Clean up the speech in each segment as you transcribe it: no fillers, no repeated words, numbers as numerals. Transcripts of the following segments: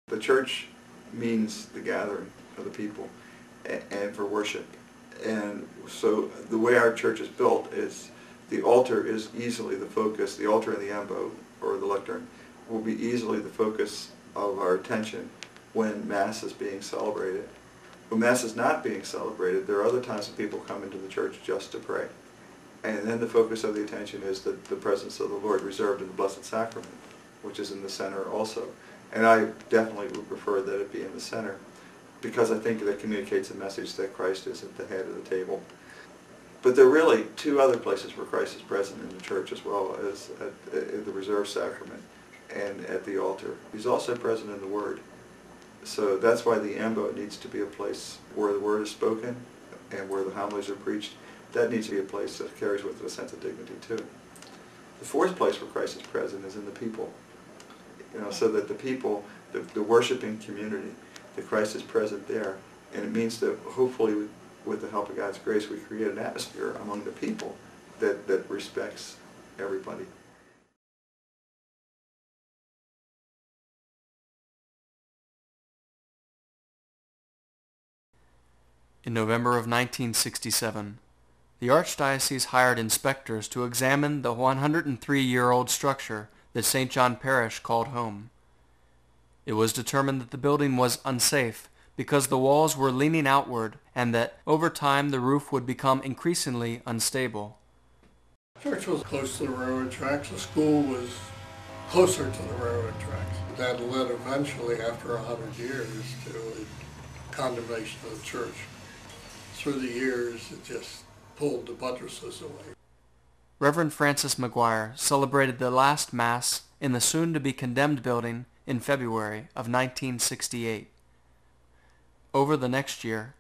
The church means the gathering of the people and for worship. And so the way our church is built is the altar is easily the focus. The altar in the ambo, or the lectern, will be easily the focus of our attention when Mass is being celebrated. When Mass is not being celebrated, there are other times that people come into the church just to pray. And then the focus of the attention is the presence of the Lord reserved in the Blessed Sacrament, which is in the center also. And I definitely would prefer that it be in the center, because I think that communicates a message that Christ is at the head of the table. But there are really two other places where Christ is present in the church, as well as at the reserved sacrament and at the altar. He's also present in the Word. So that's why the ambo needs to be a place where the Word is spoken and where the homilies are preached. That needs to be a place that carries with it a sense of dignity too. The fourth place where Christ is present is in the people. So that the people, the worshiping community, that Christ is present there. And it means that hopefully with the help of God's grace we create an atmosphere among the people that respects everybody. In November of 1967, the Archdiocese hired inspectors to examine the 103-year-old structure that St. John Parish called home. It was determined that the building was unsafe because the walls were leaning outward and that over time the roof would become increasingly unstable. The church was close to the railroad tracks. The school was closer to the railroad tracks. That led eventually, after 100 years, to a condemnation of the church. Through the years, it just pulled the buttresses away. Reverend Francis McGuire celebrated the last Mass in the soon-to-be condemned building in February of 1968. Over the next year,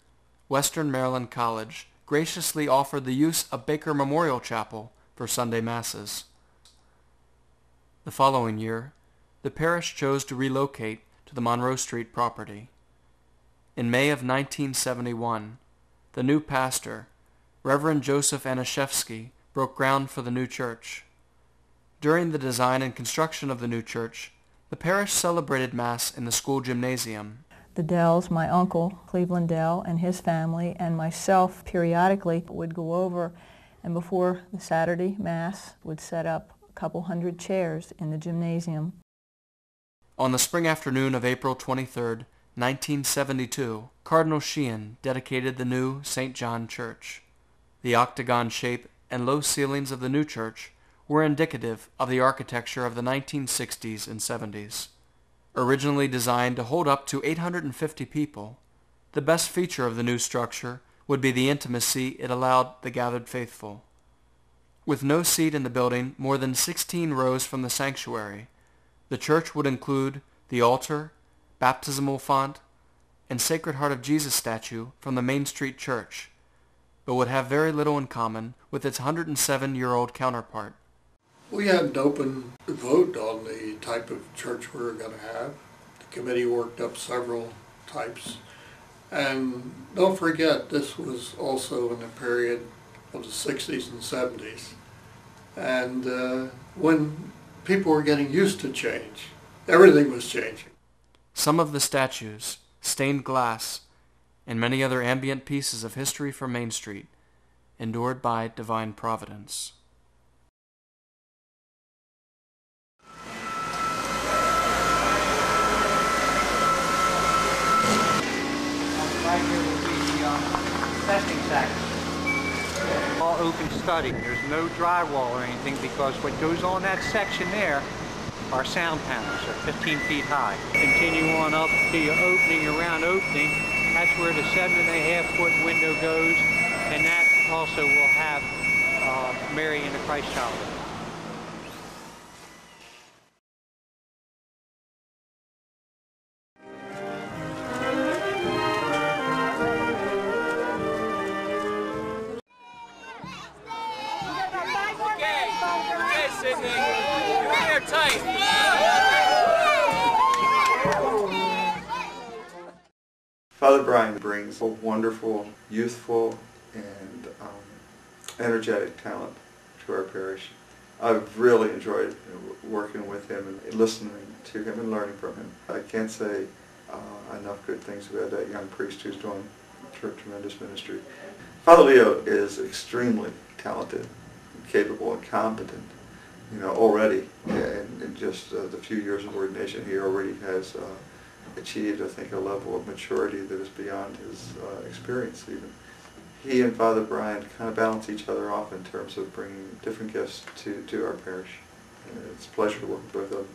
Western Maryland College graciously offered the use of Baker Memorial Chapel for Sunday Masses. The following year, the parish chose to relocate to the Monroe Street property. In May of 1971, the new pastor, Reverend Joseph Anashevsky, broke ground for the new church. During the design and construction of the new church, the parish celebrated Mass in the school gymnasium. The Dells, my uncle, Cleveland Dell, and his family, and myself periodically would go over, and before the Saturday Mass would set up a couple hundred chairs in the gymnasium. On the spring afternoon of April 23, 1972, Cardinal Sheehan dedicated the new St. John Church. The octagon shape and low ceilings of the new church were indicative of the architecture of the 1960s and 70s. Originally designed to hold up to 850 people, the best feature of the new structure would be the intimacy it allowed the gathered faithful. With no seat in the building more than 16 rows from the sanctuary, the church would include the altar, baptismal font, and Sacred Heart of Jesus statue from the Main Street Church, but would have very little in common with its 107-year-old counterpart. We had an open vote on the type of church we were going to have. The committee worked up several types. And don't forget, this was also in the period of the 60s and 70s. And when people were getting used to change, everything was changing. Some of the statues, stained glass, and many other ambient pieces of history from Main Street, endured by divine providence. Right here will be the testing section. All open study. There's no drywall or anything because what goes on that section there are sound panels. They're 15 feet high. Continue on up to your opening, around opening. That's where the 7.5-foot window goes, and that also will have Mary and the Christ child. Father Brian brings a wonderful, youthful, and energetic talent to our parish. I've really enjoyed working with him and listening to him and learning from him. I can't say enough good things about that young priest who's doing tremendous ministry. Father Leo is extremely talented, capable, and competent. Already in just the few years of ordination, he already has achieved, I think, a level of maturity that is beyond his experience even. He and Father Brian kind of balance each other off in terms of bringing different gifts to our parish. And it's a pleasure to work with both of them.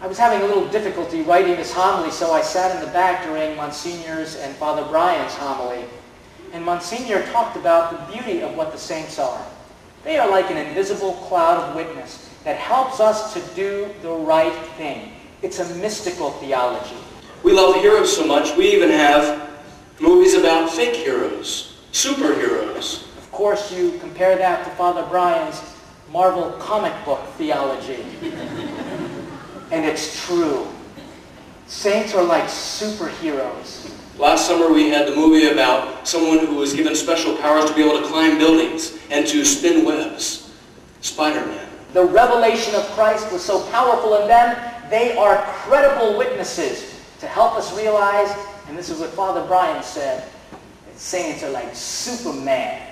I was having a little difficulty writing this homily, so I sat in the back during Monsignor's and Father Brian's homily. And Monsignor talked about the beauty of what the saints are. They are like an invisible cloud of witness that helps us to do the right thing. It's a mystical theology. We love heroes so much, we even have movies about fake heroes, superheroes. Of course, you compare that to Father Brian's Marvel comic book theology. And it's true. Saints are like superheroes. Last summer we had the movie about someone who was given special powers to be able to climb buildings and to spin webs. Spider-Man. The revelation of Christ was so powerful in them, they are credible witnesses to help us realize, and this is what Father Brian said, that saints are like Superman.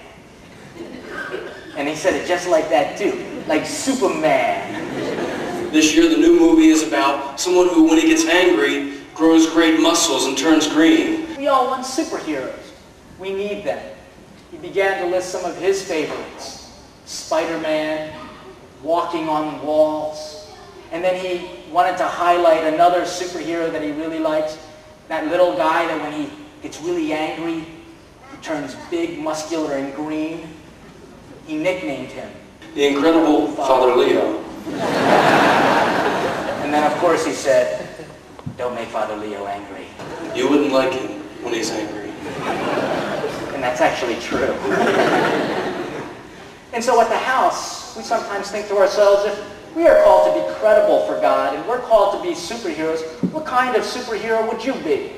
And he said it just like that too, like Superman. This year the new movie is about someone who, when he gets angry, grows great muscles and turns green. We all want superheroes. We need them. He began to list some of his favorites. Spider-Man, walking on walls. And then he wanted to highlight another superhero that he really likes. That little guy that when he gets really angry, he turns big, muscular, and green. He nicknamed him The Incredible Father Leo. And then of course he said, don't make Father Leo angry. You wouldn't like him when he's angry. And that's actually true. And so at the house, we sometimes think to ourselves, if we are called to be credible for God and we're called to be superheroes, what kind of superhero would you be?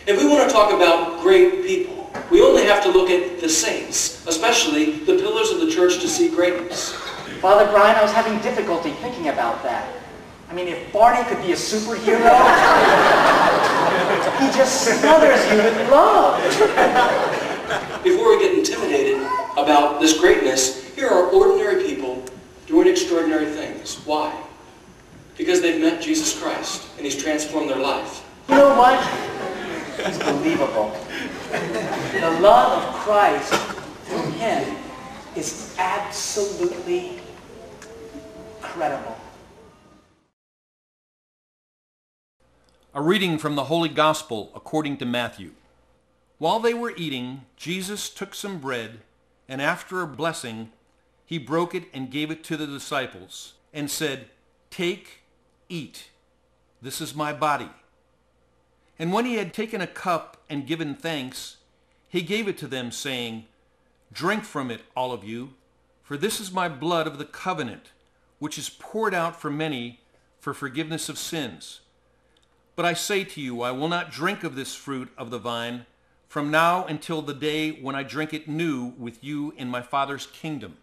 If we want to talk about great people, we only have to look at the saints, especially the pillars of the church, to see greatness. Father Brian, I was having difficulty thinking about that. I mean, if Barney could be a superhero, he just smothers you with love. Before we get intimidated about this greatness, here are ordinary people doing extraordinary things. Why? Because they've met Jesus Christ and he's transformed their life. You know what? It's believable. The love of Christ through him is absolutely credible. A reading from the Holy Gospel according to Matthew. While they were eating, Jesus took some bread, and after a blessing, he broke it and gave it to the disciples, and said, "Take, eat. This is my body." And when he had taken a cup and given thanks, he gave it to them, saying, "Drink from it, all of you, for this is my blood of the covenant, which is poured out for many for forgiveness of sins. But I say to you, I will not drink of this fruit of the vine from now until the day when I drink it new with you in my Father's kingdom."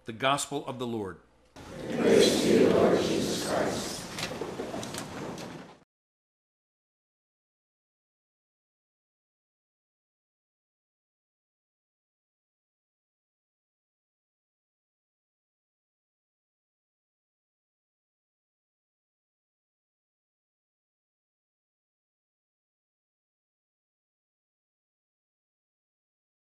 The Gospel of the Lord.